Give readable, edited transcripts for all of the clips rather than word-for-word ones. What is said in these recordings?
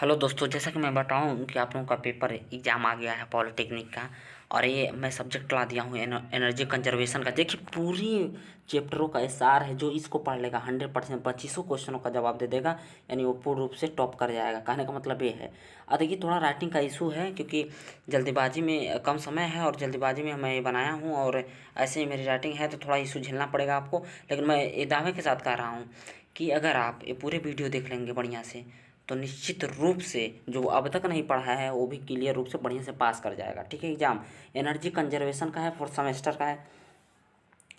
Hello दोस्तों, जैसा कि मैं बताऊं कि आप लोगों का पेपर एग्ज़ाम आ गया है पॉलिटेक्निक का। और ये मैं सब्जेक्ट ला दिया हूँ एनर्जी कंजर्वेशन का। देखिए, पूरी चैप्टरों का सार है। जो इसको पढ़ लेगा 100% 25 क्वेश्चनों का जवाब दे देगा, यानी वो पूर्ण रूप से टॉप कर जाएगा। कहने का मतलब ये है। और देखिए, थोड़ा राइटिंग का इशू है क्योंकि जल्दीबाजी में कम समय है और जल्दीबाजी में मैं ये बनाया हूँ, और ऐसे ही मेरी राइटिंग है तो थोड़ा इशू झेलना पड़ेगा आपको। लेकिन मैं ये दावे के साथ कह रहा हूँ कि अगर आप ये पूरे वीडियो देख लेंगे बढ़िया से, तो निश्चित रूप से जो अब तक नहीं पढ़ा है वो भी क्लियर रूप से बढ़िया से पास कर जाएगा। ठीक है। एग्जाम एनर्जी कंजर्वेशन का है, 4th सेमेस्टर का है,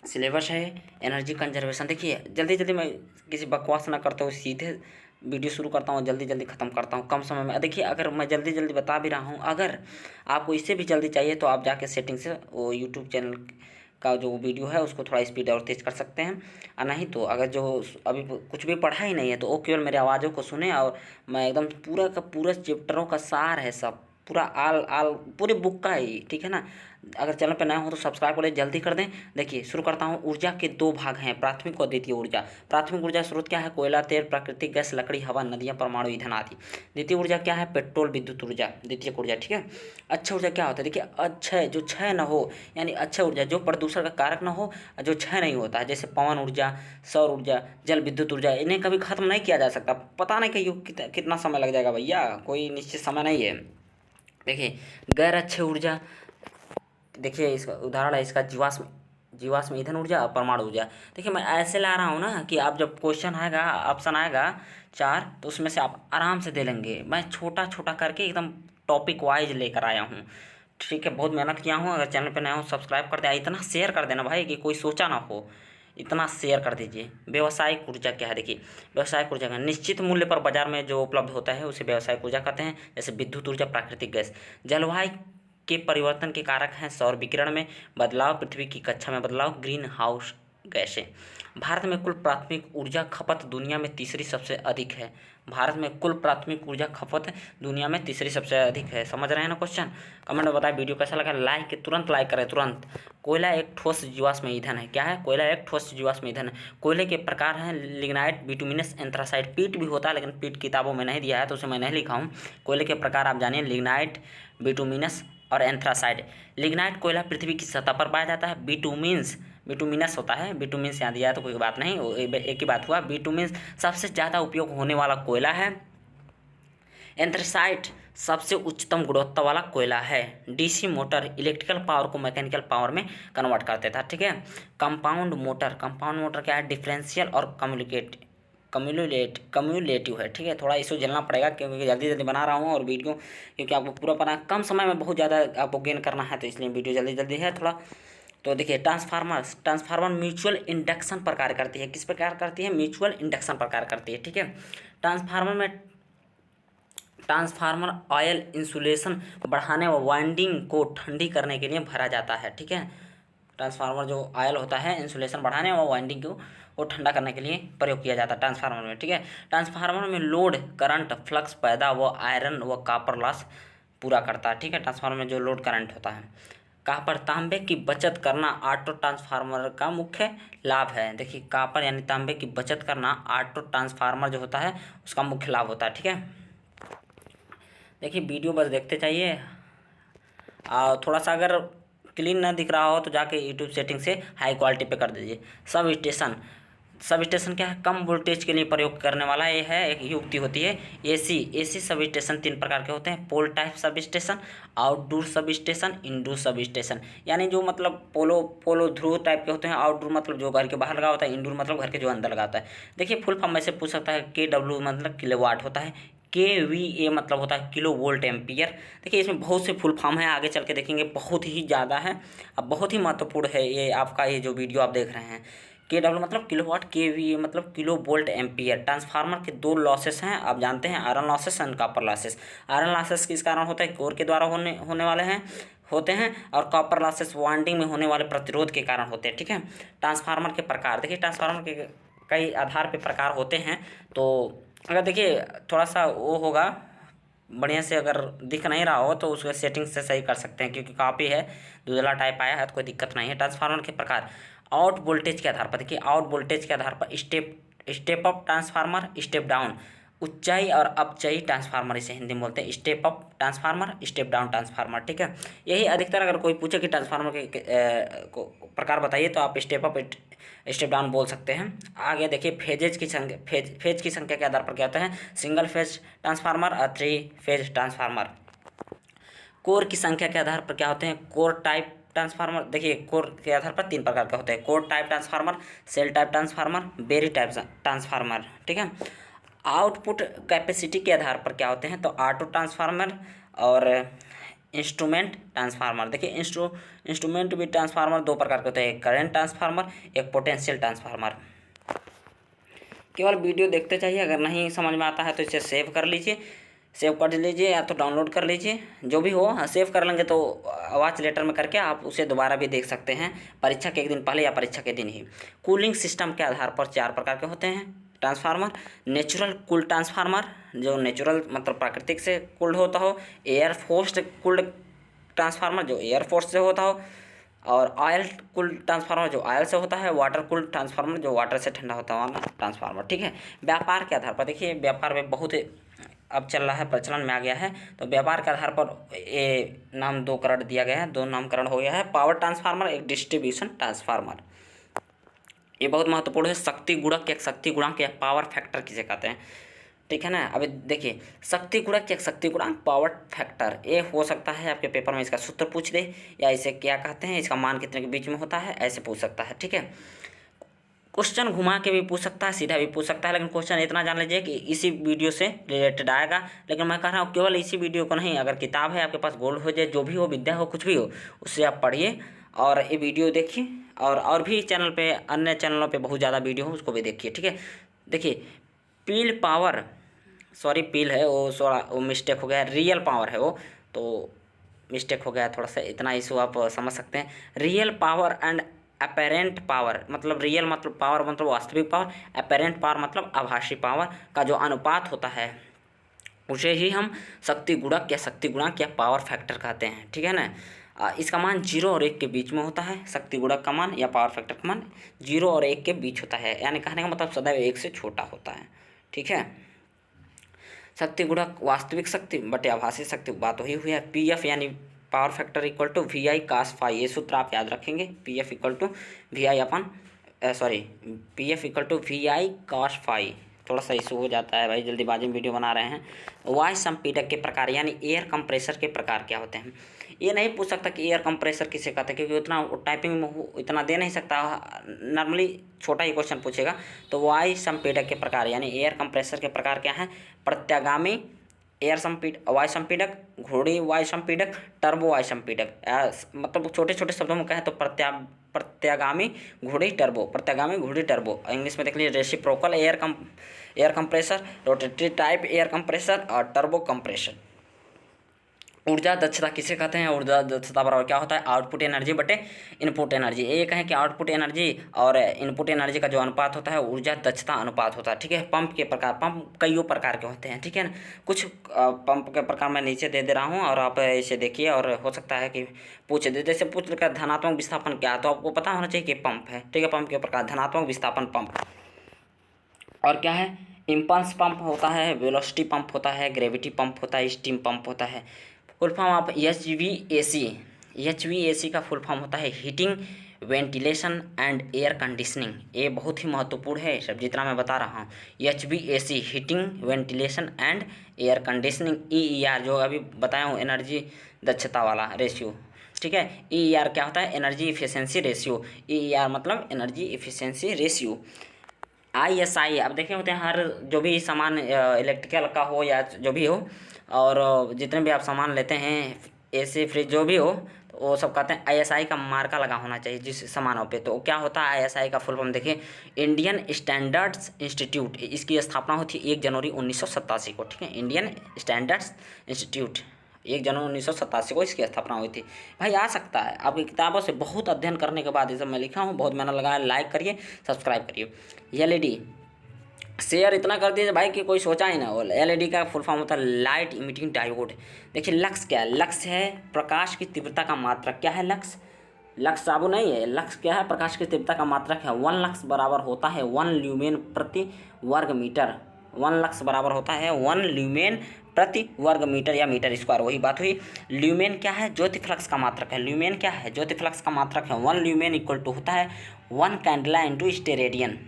सिलेबस है एनर्जी कंजर्वेशन। देखिए, जल्दी जल्दी मैं किसी बकवास ना करता हूँ, सीधे वीडियो शुरू करता हूँ, जल्दी जल्दी ख़त्म करता हूँ कम समय में। देखिए, अगर मैं जल्दी जल्दी बता भी रहा हूँ, अगर आपको इससे भी जल्दी चाहिए तो आप जाके सेटिंग से वो यूट्यूब चैनल का जो वीडियो है उसको थोड़ा स्पीड और तेज़ कर सकते हैं। और नहीं तो अगर जो अभी कुछ भी पढ़ा ही नहीं है तो वो केवल मेरे आवाज़ों को सुने, और मैं एकदम पूरा का पूरा चैप्टरों का सार है सब, पूरा आल आल पूरी बुक का ही। ठीक है ना। अगर चैनल पर नया हो तो सब्सक्राइब करें, जल्दी कर दें। देखिए, शुरू करता हूँ। ऊर्जा के 2 भाग हैं, प्राथमिक और द्वितीय ऊर्जा। प्राथमिक ऊर्जा स्रोत क्या है? कोयला, तेल, प्राकृतिक गैस, लकड़ी, हवा, नदियाँ, परमाणु ईंधन आदि। द्वितीय ऊर्जा क्या है? पेट्रोल, विद्युत ऊर्जा, द्वितीय ऊर्जा। ठीक है। अक्षय ऊर्जा क्या होता है? देखिए, अक्षय जो क्षय न हो, यानी अक्षय ऊर्जा जो प्रदूषण का कारक न हो, जो क्षय नहीं होता है, जैसे पवन ऊर्जा, सौर ऊर्जा, जल विद्युत ऊर्जा। इन्हें कभी खत्म नहीं किया जा सकता। पता नहीं कि कितना समय लग जाएगा भैया, कोई निश्चित समय नहीं है। देखिए, गैर अक्षय ऊर्जा, देखिए इसका उदाहरण है इसका जीवाश्म जीवाश्म ईंधन ऊर्जा और परमाणु ऊर्जा। देखिए, मैं ऐसे ला रहा हूँ ना कि आप जब क्वेश्चन आएगा, ऑप्शन आएगा 4, तो उसमें से आप आराम से दे लेंगे। मैं छोटा छोटा करके एकदम टॉपिक वाइज लेकर आया हूँ। ठीक है, बहुत मेहनत किया हूँ। अगर चैनल पे नया हो सब्सक्राइब कर दे, इतना शेयर कर देना भाई कि कोई सोचा ना हो, इतना शेयर कर दीजिए। व्यावसायिक ऊर्जा क्या है? देखिए, व्यावसायिक ऊर्जा का निश्चित मूल्य पर बाजार में जो उपलब्ध होता है उसे व्यावसायिक ऊर्जा कहते हैं, जैसे विद्युत ऊर्जा, प्राकृतिक गैस। जलवायु के परिवर्तन के कारक हैं सौर विकिरण में बदलाव, पृथ्वी की कक्षा में बदलाव, ग्रीन हाउस गैसें। भारत में कुल प्राथमिक ऊर्जा खपत दुनिया में तीसरी सबसे अधिक है। भारत में कुल प्राथमिक ऊर्जा खपत दुनिया में तीसरी सबसे अधिक है। समझ रहे हैं ना क्वेश्चन? कमेंट में बताएं वीडियो कैसा लगा। लाइक, तुरंत लाइक करें, तुरंत। कोयला एक ठोस जीवाश्म ईंधन है। क्या है? कोयला एक ठोस जीवाश्म ईंधन है। कोयले के प्रकार हैं लिग्नाइट, बिटुमिनस, एंथ्रासाइट। पीट भी होता है लेकिन पीट किताबों में नहीं दिया है तो उसे मैं नहीं लिखा हूँ। कोयले के प्रकार आप जानिए, लिग्नाइट, बिटुमिनस और एंथ्रासाइड। लिग्नाइट कोयला पृथ्वी की सतह पर पाया जाता है। बिटुमिनस होता है, बिटुमिनस यहाँ दिया है तो कोई बात नहीं, एक ही बात हुआ। बिटुमिनस सबसे ज़्यादा उपयोग होने वाला कोयला है। एंथ्रासाइट सबसे उच्चतम गुणवत्ता वाला कोयला है। डीसी मोटर इलेक्ट्रिकल पावर को मैकेनिकल पावर में कन्वर्ट करते था। ठीक है। कंपाउंड मोटर क्या है? डिफरेंशियल और कम्युलेटिव है। ठीक है। थोड़ा इशू झेलना पड़ेगा क्योंकि जल्दी जल्दी बना रहा हूँ और वीडियो, क्योंकि आपको पूरा पता कम समय में बहुत ज़्यादा आपको गेन करना है, तो इसलिए वीडियो जल्दी जल्दी है थोड़ा। तो देखिए, ट्रांसफार्मर म्यूचुअल इंडक्शन पर कार्य करती है। किस पर कार्य करती है? म्यूचुअल इंडक्शन पर कार्य करती है। ठीक है। ट्रांसफार्मर ऑयल इंसुलेशन बढ़ाने व वाइंडिंग को ठंडी करने के लिए भरा जाता है। ठीक है। ट्रांसफार्मर जो ऑयल होता है इंसुलेशन बढ़ाने व वाइंडिंग को वो ठंडा करने के लिए प्रयोग किया जाता है ट्रांसफार्मर में। ठीक है। ट्रांसफार्मर में लोड, करंट, फ्लक्स पैदा व आयरन व कापर लॉस पूरा करता है। ठीक है। ट्रांसफार्मर में जो लोड करंट होता है। कॉपर, तांबे की बचत करना ऑटो ट्रांसफार्मर का मुख्य लाभ है। देखिए, कॉपर यानी तांबे की बचत करना ऑटो ट्रांसफार्मर जो होता है उसका मुख्य लाभ होता है। ठीक है। देखिए, वीडियो बस देखते चाहिए। थोड़ा सा अगर क्लीन ना दिख रहा हो तो जाके यूट्यूब सेटिंग से हाई क्वालिटी पे कर दीजिए। सब स्टेशन क्या है? कम वोल्टेज के लिए प्रयोग करने वाला ये है, एक युक्ति होती है। एसी सब स्टेशन 3 प्रकार के होते हैं। Pole type substation, outdoor substation, indoor substation. यानी जो मतलब पोलो ध्रुव टाइप के होते हैं। आउटडोर मतलब जो घर के बाहर लगा होता है, इंडोर मतलब घर के जो अंदर लगा होता है। देखिए, फुल फॉर्म में से पूछ सकता है। KW मतलब किलोवाट होता है। KVA मतलब होता है किलो वोल्ट एम्पियर। देखिए, इसमें बहुत से फुल फॉर्म है, आगे चल के देखेंगे, बहुत ही ज़्यादा है। अब बहुत ही महत्वपूर्ण है ये आपका ये जो वीडियो आप देख रहे हैं। KW मतलब किलोवाट, KVA मतलब किलो वोल्ट एम्पियर। ट्रांसफार्मर के 2 लॉसेस हैं, आप जानते हैं, iron losses and copper losses. Iron losses किस कारण होता है? कोर के द्वारा होने वाले हैं होते हैं, और कॉपर लॉसेस वाइंडिंग में होने वाले प्रतिरोध के कारण होते हैं। ठीक है। ट्रांसफार्मर के प्रकार, देखिए ट्रांसफार्मर के कई आधार पे प्रकार होते हैं। तो अगर देखिए थोड़ा सा वो होगा बढ़िया से, अगर दिख नहीं रहा हो तो उसको सेटिंग से सही कर सकते हैं, क्योंकि काफ़ी है धुंधला टाइप आया है तो कोई दिक्कत नहीं है। ट्रांसफार्मर के प्रकार, आउट वोल्टेज के आधार पर, देखिए आउट वोल्टेज के आधार पर step up transformer, step down. उच्चाई और अपचयी ट्रांसफार्मर इसे हिंदी में बोलते हैं। Step up transformer, step down transformer, ठीक है। यही अधिकतर अगर कोई पूछे कि ट्रांसफार्मर के को प्रकार बताइए तो आप स्टेप अप स्टेप डाउन बोल सकते हैं। आगे देखिए फेजेज की संख्या, फेज की संख्या के आधार पर क्या होता है, सिंगल फेज ट्रांसफार्मर और 3 फेज ट्रांसफार्मर। कोर की संख्या के आधार पर क्या होते हैं, कोर टाइप ट्रांसफार्मर। देखिए कोर के आधार पर 3 प्रकार के होते हैं, core type transformer, shell type transformer, berry type transformer, ठीक है। आउटपुट कैपेसिटी के आधार पर क्या होते हैं, तो ऑटो ट्रांसफार्मर और इंस्ट्रूमेंट ट्रांसफार्मर। देखिए इंस्ट्रूमेंट भी ट्रांसफार्मर 2 प्रकार के होते हैं, एक करंट ट्रांसफार्मर, एक पोटेंशियल ट्रांसफार्मर। केवल वीडियो देखते चाहिए, अगर नहीं समझ में आता है तो इसे सेव कर लीजिए, सेव कर लीजिए या तो डाउनलोड कर लीजिए, जो भी हो। सेव कर लेंगे तो वॉच लेटर में करके आप उसे दोबारा भी देख सकते हैं, परीक्षा के एक दिन पहले या परीक्षा के दिन ही। कूलिंग सिस्टम के आधार पर 4 प्रकार के होते हैं ट्रांसफार्मर। नेचुरल कूल ट्रांसफार्मर, जो नेचुरल मतलब प्राकृतिक से कूल्ड होता हो। एयर फोर्स्ड कूल्ड ट्रांसफार्मर, जो एयर फोर्स से होता हो। और ऑयल कूल्ड ट्रांसफार्मर, जो ऑयल से होता है। वाटर कूल्ड ट्रांसफार्मर, जो वाटर से ठंडा होता है ट्रांसफार्मर, ठीक है। व्यापार के आधार पर देखिए, व्यापार में बहुत अब चल रहा है, प्रचलन में आ गया है, तो व्यापार के आधार पर ये नाम 2 करण दिया गया है, 2 नामकरण हो गया है। पावर ट्रांसफार्मर, एक डिस्ट्रीब्यूशन ट्रांसफार्मर। ये बहुत महत्वपूर्ण है। शक्ति गुणक या शक्ति गुणांक या पावर फैक्टर किसे कहते हैं, ठीक है ना। अभी देखिए शक्ति गुणक या शक्ति गुणांक, पावर फैक्टर, ये हो सकता है आपके पेपर में इसका सूत्र पूछ दे, या इसे क्या कहते हैं, इसका मान कितने के बीच में होता है, ऐसे पूछ सकता है, ठीक है। क्वेश्चन घुमा के भी पूछ सकता है, सीधा भी पूछ सकता है, लेकिन क्वेश्चन इतना जान लीजिए कि इसी वीडियो से रिलेटेड आएगा। लेकिन मैं कह रहा हूँ केवल इसी वीडियो को नहीं, अगर किताब है आपके पास, गोल्ड हो जाए, जो भी हो, विद्या हो, कुछ भी हो, उससे आप पढ़िए और ये वीडियो देखिए। और भी चैनल पे, अन्य चैनलों पे बहुत ज़्यादा वीडियो हो, उसको भी देखिए, ठीक है। देखिए पील पावर, सॉरी पील है वो, वो मिस्टेक हो गया, रियल पावर है वो, तो मिस्टेक हो गया थोड़ा सा, इतना इशू आप समझ सकते हैं। Real power and apparent power, मतलब रियल मतलब पावर मतलब वास्तविक पावर, अपेरेंट पावर मतलब आभासी पावर का जो अनुपात होता है, उसे ही हम शक्ति गुणक या शक्ति गुणांक या पावर फैक्टर कहते हैं, ठीक है ना। इसका मान 0 और 1 के बीच में होता है। शक्ति गुणक का मान या पावर फैक्टर का मान 0 और 1 के बीच होता है, यानी कहने का मतलब सदैव 1 से छोटा होता है, ठीक है। शक्ति गुणक वास्तविक शक्ति बटे आभासी शक्ति, बात वही हुई है। पीएफ यानी power factor equal to VI cos phi, ये सूत्र आप याद रखेंगे। पीएफ इक्वल टू VI अपन PF equal to VI cos phi। थोड़ा सा इशू हो जाता है भाई, जल्दीबाजी में वीडियो बना रहे हैं। वायु संपीड़क के प्रकार यानी एयर कंप्रेसर के प्रकार क्या होते हैं। ये नहीं पूछ सकता कि एयर कंप्रेसर किसे कहते हैं, क्योंकि उतना टाइपिंग में इतना दे नहीं सकता, नॉर्मली छोटा ही क्वेश्चन पूछेगा। तो वायु संपीड़क के प्रकार यानी एयर कंप्रेसर के प्रकार क्या है, प्रत्यागामी वायु संपीड़क, घूर्णी वायु संपीड़क, टर्बो वायु संपीड़क। मतलब छोटे छोटे शब्दों में कहें तो प्रत्यागामी घूर्णी टर्बो, प्रत्यागामी घूर्णी टर्बो। इंग्लिश में देख लीजिए reciprocal air compressor, rotary type air compressor और टर्बो कंप्रेसर। ऊर्जा दक्षता किसे कहते हैं, ऊर्जा दक्षता बराबर क्या होता है, आउटपुट एनर्जी बटे इनपुट एनर्जी। ये कहें कि आउटपुट एनर्जी और इनपुट एनर्जी का जो अनुपात होता है ऊर्जा दक्षता अनुपात होता है, ठीक है। पंप के प्रकार, पंप कईयों प्रकार के होते हैं, ठीक है ना। कुछ पंप के प्रकार मैं नीचे दे रहा हूँ और आप इसे देखिए, और हो सकता है कि पूछ दे, जैसे पूछ कर धनात्मक विस्थापन क्या है, तो आपको पता होना चाहिए कि पंप है, ठीक है। पंप के प्रकार धनात्मक विस्थापन पंप, और क्या है, इम्पल्स पंप होता है, वेलोसिटी पंप होता है, ग्रेविटी पंप होता है, स्टीम पंप होता है। फुल फॉर्म आप HVAC का फुल फॉर्म होता है heating, ventilation and air conditioning. ये बहुत ही महत्वपूर्ण है, सब जितना मैं बता रहा हूँ। HVAC heating, ventilation and air conditioning. EER जो अभी बताया हूँ, एनर्जी दक्षता वाला रेशियो, ठीक है। EER क्या होता है, एनर्जी इफिशियंसी रेशियो। EER मतलब एनर्जी इफिशियंसी रेशियो। ISI अब देखे होते हैं, हर जो भी सामान इलेक्ट्रिकल का हो या जो भी हो, और जितने भी आप सामान लेते हैं, AC फ्रिज जो भी हो, तो वो सब कहते हैं ISI का मार्का लगा होना चाहिए जिस सामानों पे। तो क्या होता है ISI का फुल फॉर्म देखिए, इंडियन स्टैंडर्ड्स इंस्टीट्यूट। इसकी स्थापना हुई थी 1 जनवरी 1987 को, ठीक है। इंडियन स्टैंडर्ड्स इंस्टीट्यूट 1 जनवरी 1987 को इसकी स्थापना हुई थी। भाई आ सकता है आपकी किताबों से बहुत अध्ययन करने के बाद ये सब मैं लिखा हूँ, बहुत मेहनत लगाया। लाइक करिए, सब्सक्राइब करिए। LED शेयर इतना कर दीजिए भाई कि कोई सोचा ही ना हो। LED का फुल फॉर्म होता है लाइट इमिटिंग डायोड। देखिए लक्स क्या है, लक्स है प्रकाश की तीव्रता का मात्रक। क्या है लक्स, लक्स साबुन नहीं है, लक्स क्या है, प्रकाश की तीव्रता का मात्रक है। 1 लक्स बराबर होता है 1 ल्यूमेन प्रति वर्ग मीटर। 1 लक्स बराबर होता है 1 ल्यूमेन प्रति वर्ग मीटर या मीटर स्क्वायर। वही बात हुई। ल्यूमेन क्या है? ज्योति फ्लक्स का मात्रक है। ल्यूमेन क्या है? ज्योति फ्लक्स का मात्रक है। 1 ल्यूमेन इक्वल टू होता है 1 कैंडेला इंटू स्टेरेडियन।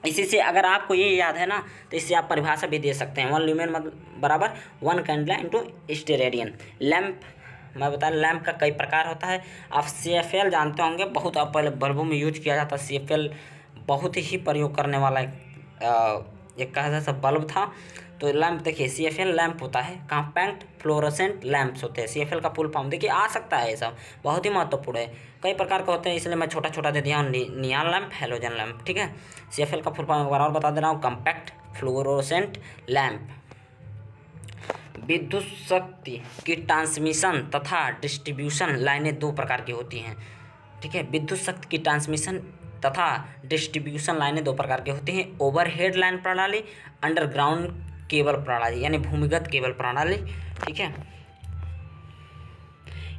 इसी से अगर आपको ये याद है ना, तो इससे आप परिभाषा भी दे सकते हैं। 1 ल्यूमेन मतलब बराबर 1 कैंडेला इंटू स्टेरेडियन। लैंप, मैं बता, लैंप का कई प्रकार होता है। आप CFL जानते होंगे, बहुत अब पहले बल्बों में यूज किया जाता। CFL बहुत ही प्रयोग करने वाला एक कहा जाता बल्ब था। तो लैंप देखिए, CFL लैंप होता है, कॉम्पैक्ट फ्लोरोसेंट लैंप्स होते हैं। CFL का फुल फॉर्म देखिए आ सकता है, ये सब बहुत ही महत्वपूर्ण है। कई प्रकार के होते हैं, इसलिए मैं छोटा छोटा दे दिया हूँ। नियॉन लैंप, हैलोजन लैंप, ठीक है। CFL का फुल फॉर्म एक बार और बता दे रहा हूँ, कॉम्पैक्ट फ्लोरोसेंट लैंप। विद्युत शक्ति की ट्रांसमिशन तथा डिस्ट्रीब्यूशन लाइनें दो प्रकार की होती हैं, ठीक है। विद्युत शक्ति की ट्रांसमिशन तथा डिस्ट्रीब्यूशन लाइनें दो प्रकार की होती हैं। ओवरहेड लाइन प्रणाली, अंडरग्राउंड केबल प्रणाली, यानी भूमिगत केबल प्रणाली, ठीक है।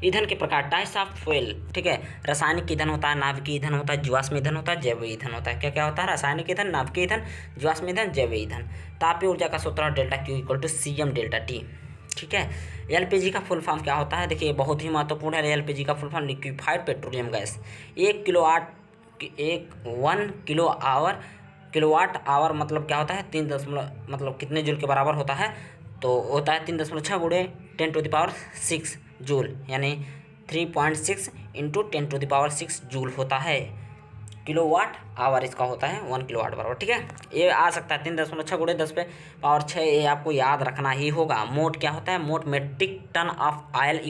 ईंधन के प्रकार, टाइप्स ऑफ फ्यूल, ठीक है। रासायनिक ईंधन होता है, नाभिकीय ईंधन होता है, जीवाश्म ईंधन होता है, जैव ईंधन होता है। क्या क्या होता है? रासायनिक ईंधन, नाभिकीय ईंधन, जीवाश्म ईंधन, जैव ईंधन। तापीय ऊर्जा का सूत्र delta Q equal to CM delta T, ठीक है। LPG का फुल फॉर्म क्या होता है? देखिए बहुत ही महत्वपूर्ण है। LPG का full form liquefied petroleum gas. 1 kilowatt hour मतलब क्या होता है? 3 दशमलव मतलब कितने जूल के बराबर होता है? तो होता है 3.6 गुणे 10⁶ जूल, यानी 3.6 इंटू 10⁶ जूल होता है। किलोवाट आवर इसका होता है 1 किलोवाट बराबर, ठीक है। ये आ सकता है 3.6 गुणे 10⁶, ये आपको याद रखना ही होगा। मोट क्या होता है? MOT metric ton of oil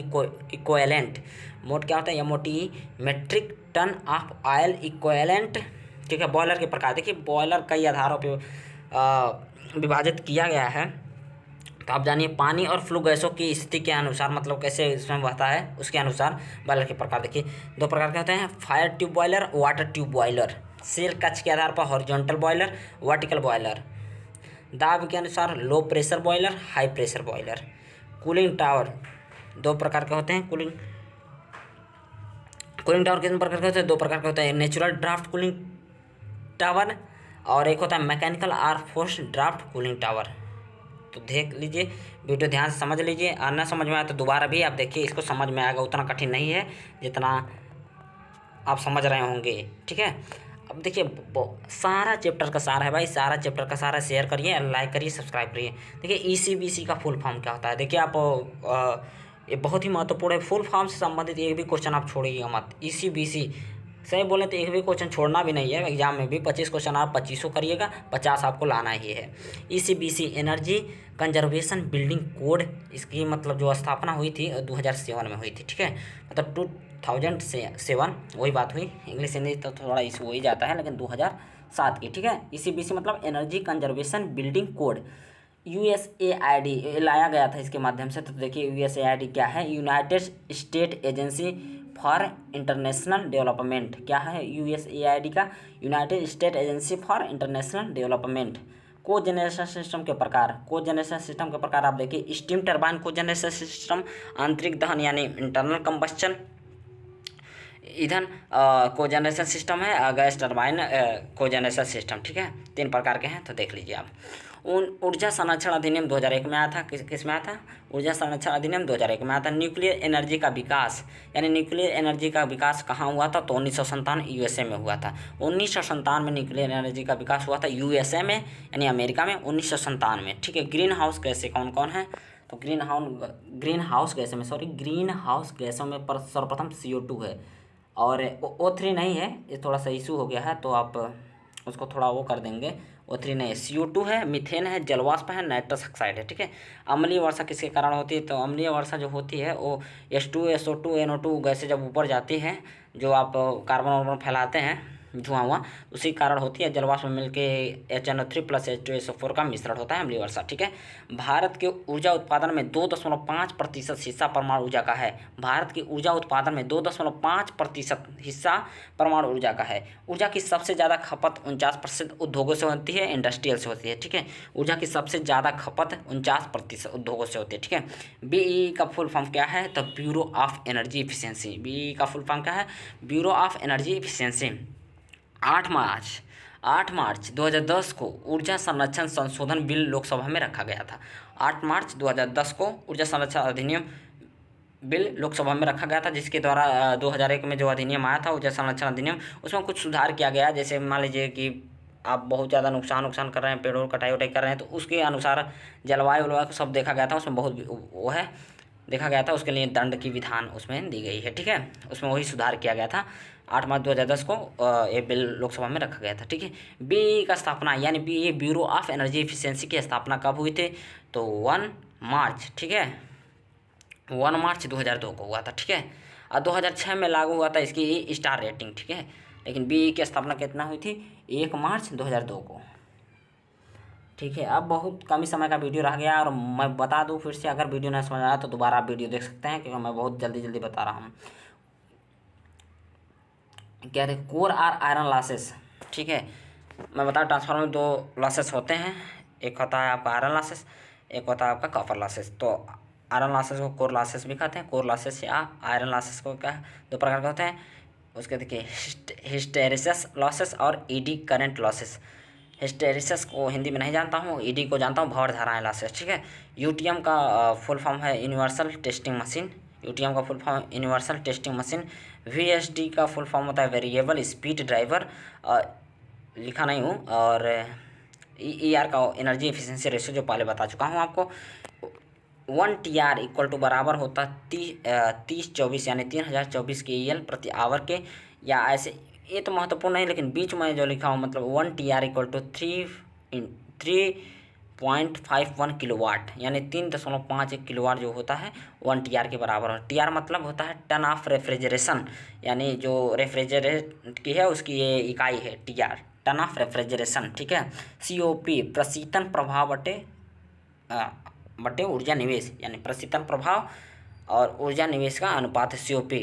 equivalent. MOT क्या होता है? MOT, metric ton of oil equivalent, ठीक है। बॉयलर के प्रकार, देखिए बॉयलर कई आधारों पर विभाजित किया गया है। तो आप जानिए, पानी और फ्लू गैसों की स्थिति के अनुसार, मतलब कैसे इसमें बहता है उसके अनुसार बॉयलर के प्रकार देखिए दो प्रकार के होते हैं। Fire tube boiler, water tube boiler. Shell कक्ष के आधार पर हॉरिजॉन्टल बॉयलर, वर्टिकल बॉयलर। दाब के अनुसार low pressure boiler, high pressure boiler. Cooling tower दो प्रकार के होते हैं। कूलिंग टावर कितने प्रकार के होते हैं? दो प्रकार के होते हैं। नेचुरल ड्राफ्ट कूलिंग टावर और एक होता है मैकेनिकल और फोर्स ड्राफ्ट कूलिंग टावर। तो देख लीजिए, वीडियो ध्यान से समझ लीजिए, और ना समझ में आया तो दोबारा भी आप देखिए, इसको समझ में आएगा। उतना कठिन नहीं है जितना आप समझ रहे होंगे, ठीक है। अब देखिए सारा चैप्टर का सार है भाई, सारा चैप्टर का सारा शेयर करिए, लाइक करिए, सब्सक्राइब करिए। देखिए ECBC का फुल फॉर्म क्या होता है? देखिए आप ये बहुत ही महत्वपूर्ण है। फुल फॉर्म से संबंधित एक भी क्वेश्चन आप छोड़िएगा मत। ECBC सही बोले तो एक भी क्वेश्चन छोड़ना भी नहीं है। एग्जाम में भी 25 क्वेश्चन आप 25 करिएगा, 50 आपको लाना ही है। ECBC energy conservation building code, इसकी मतलब जो स्थापना हुई थी 2007 में हुई थी, ठीक है। मतलब 2007 वही बात हुई। इंग्लिश हिंदी तो थोड़ा इशू हो ही जाता है, लेकिन 2007 की, ठीक है। ECBC मतलब energy conservation building code, USAID लाया गया था इसके माध्यम से। तो देखिए USAID क्या है? United state agency for international development. क्या है USAID का? United state agency for international development. Cogeneration system के प्रकार, कोजेनरेशन सिस्टम के प्रकार आप देखिए, स्टीम टरबाइन कोजेनरेशन सिस्टम, आंतरिक दहन यानी इंटरनल कंबस्चन ईंधन कोजेनरेशन सिस्टम है, गैस टरबाइन कोजेनरेशन सिस्टम, ठीक है। 3 प्रकार के हैं, तो देख लीजिए आप। ऊर्जा संरक्षण अधिनियम 2001 में आया था। किस में आया था? ऊर्जा संरक्षण अधिनियम 2001 में आया था। न्यूक्लियर एनर्जी का विकास, यानी न्यूक्लियर एनर्जी का विकास कहाँ हुआ था? तो 1997 USA में हुआ था। 1997 में न्यूक्लियर एनर्जी का विकास हुआ था USA में, यानी अमेरिका में, 1997 में, ठीक है। ग्रीन हाउस गैसें कौन कौन है? तो ग्रीन हाउस गैसों में सर्वप्रथम CO2 है, और O3 नहीं है, ये थोड़ा सा इशू हो गया है, तो आप उसको थोड़ा वो कर देंगे। O3 नहीं है, CO2 है, मीथेन है, जलवाष्प है, नाइट्रस ऑक्साइड है, ठीक है। अम्लीय वर्षा किसके कारण होती है? तो अम्लीय वर्षा जो होती है वो H2 SO2 NO2 गैसें जब ऊपर जाती है, जो आप कार्बन वार्बन फैलाते हैं धुआं हुआ, उसी कारण होती है। जलवाष्प में मिलके HNO3 + H2SO4 का मिश्रण होता है, अम्लीय वर्षा, ठीक है। भारत के ऊर्जा उत्पादन में 2.5% हिस्सा परमाणु ऊर्जा का है। भारत की ऊर्जा उत्पादन में 2.5% हिस्सा परमाणु ऊर्जा का है। ऊर्जा की सबसे ज़्यादा खपत 49% उद्योगों से होती है, इंडस्ट्रियल से होती है, ठीक है। ऊर्जा की सबसे ज़्यादा खपत 49% उद्योगों से होती है, ठीक है। BEE का फुल फॉर्म क्या है? तो bureau of energy efficiency. BEE का फुल फॉर्म क्या है? Bureau of energy efficiency. 8 8 मार्च 2010 को ऊर्जा संरक्षण संशोधन बिल लोकसभा में रखा गया था। 8 मार्च 2010 को ऊर्जा संरक्षण अधिनियम बिल लोकसभा में रखा गया था, जिसके द्वारा 2001 में जो अधिनियम आया था ऊर्जा संरक्षण अधिनियम, उसमें कुछ सुधार किया गया। जैसे मान लीजिए कि आप बहुत ज़्यादा नुकसान कर रहे हैं, पेड़ों कटाई वटाई कर रहे हैं, तो उसके अनुसार जलवायु को सब देखा गया था। उसमें बहुत वो है देखा गया था, उसके लिए दंड की विधान उसमें दी गई है। ठीक है, उसमें वही सुधार किया गया था। 8 मार्च 2010 को ये बिल लोकसभा में रखा गया था। ठीक है, बी का स्थापना यानी बी ये ब्यूरो ऑफ एनर्जी एफिशिएंसी की स्थापना कब हुई थी? तो 1 मार्च, ठीक है, 1 मार्च 2002 को हुआ था। ठीक है, और 2006 में लागू हुआ था इसकी स्टार रेटिंग। ठीक है, लेकिन बी की स्थापना कितना हुई थी? 1 मार्च 2002 को। ठीक है, अब बहुत कम ही समय का वीडियो रह गया, और मैं बता दूं फिर से, अगर वीडियो नहीं समझ आया तो दोबारा आप वीडियो देख सकते हैं, क्योंकि मैं बहुत जल्दी जल्दी बता रहा हूँ। क्या है? Core or iron losses. ठीक है, मैं बता, ट्रांसफार्मर में 2 लॉसेस होते हैं, एक होता है आपका आयरन लॉसेस, एक होता है आपका कॉपर लॉसेस। तो आयरन लॉसेस को कोर लॉसेस भी कहते हैं। कोर लॉसेस या आयरन लॉसेस को क्या 2 प्रकार के होते हैं। उसके देखिए हिस्टेरिसिस लॉसेस और ईडी करंट लॉसेस। हिस्टेरिसिस को हिंदी में नहीं जानता हूँ, ईडी को जानता हूँ, भौर धाराएं लॉसेस। ठीक है, यूटीएम का फुल फॉर्म है यूनिवर्सल टेस्टिंग मशीन। यूटीएम का full form universal testing machine. VSD का फुल फॉर्म होता है वेरिएबल स्पीड ड्राइवर, लिखा नहीं हूँ। और ईआर का एनर्जी एफिशिएंसी रेशियो जो पहले बता चुका हूँ आपको। 1 TR इक्वल टू बराबर होता है 3024 यानी 3024 KEL प्रति आवर के, या ऐसे, ये तो महत्वपूर्ण नहीं, लेकिन बीच में जो लिखा हूँ मतलब 1 TR इक्वल टू 3.51 किलोवाट यानी 3.51 किलोवाट जो होता है 1 TR के बराबर है। TR मतलब होता है टन ऑफ रेफ्रिजरेशन, यानी जो रेफ्रिजरेट की है उसकी ये इकाई है TR, टन ऑफ रेफ्रिजरेशन। ठीक है, COP प्रशीतन प्रभाव बटे ऊर्जा निवेश, यानी प्रशीतन प्रभाव और ऊर्जा निवेश का अनुपात है। COP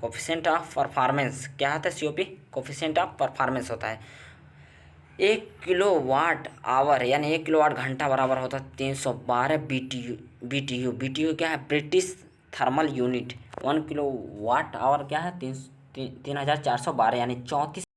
कोफिशिएंट ऑफ परफॉर्मेंस क्या होता है? COP कोफिशिएंट ऑफ परफॉर्मेंस होता है। 1 किलोवाट आवर यानी 1 किलोवाट घंटा बराबर होता है 312 BTU। BTU क्या है? British thermal unit. 1 kilowatt hour क्या है? 3412 यानी 34